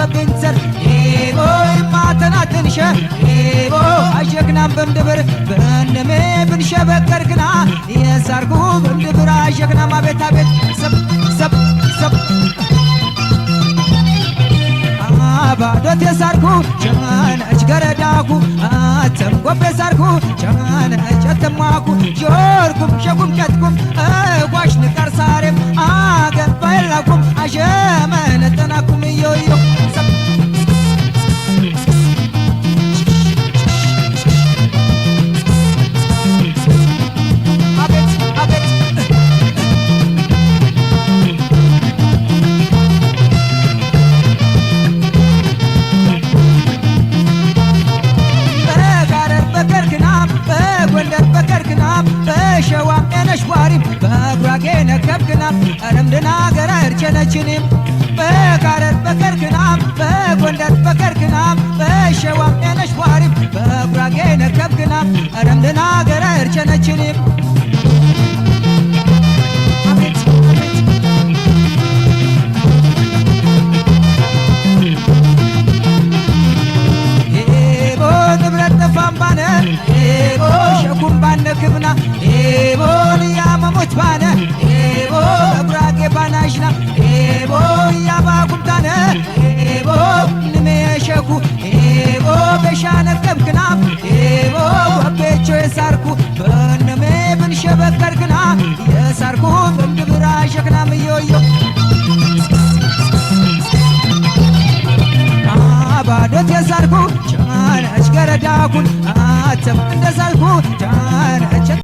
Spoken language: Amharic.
በብንዘር ኤቦ ማተናትንሸ ኤቦ አሸክናም በምድብር በእነሜ ብንሸበከርክና የሳርኩ በምድብር አሸክናም አቤት አቤት ሰብ ሰብ ሰብ ባዶት የሳርኩ ቸነች ገረዳኩ አተም ጎቤ ሳርኩ ቸነች አተማኩ ጆርኩም ሸኩም ጨትኩም ጓሽ ንቀር ሳሬም አገባ የላኩም አሸመነጠናኩም እዮዮ በሸዋም ኤነሽ ቧሪም በጉራጌ ነከብክናም ረምድና ገራ እርቸነችንም በካረር በከርክናም በጎንደር በከርክናም በሸዋም ኤነሽ ቧሪም በጉራጌ ነከብክናም ረምድና ገራ እርቸነችንም ኤቦ ንብረት ጠፋም ባነ ኤቦ ሸኩም ባነ ክብና ኤቦን ያመሞች ባነ ኤቦ በጉራጌ ባናሽና ኤቦ ያባጉምታነ ኤቦ ንሜሸኩ ኤቦ በሻነከብክና ኤቦ ወቤቾ የሳርኩ በነሜ ብንሸበከርክና የሳርኩ በምድብራ ሸክናም እዮዮ ባዶት የሳርኩ ቻነች ገረዳኩን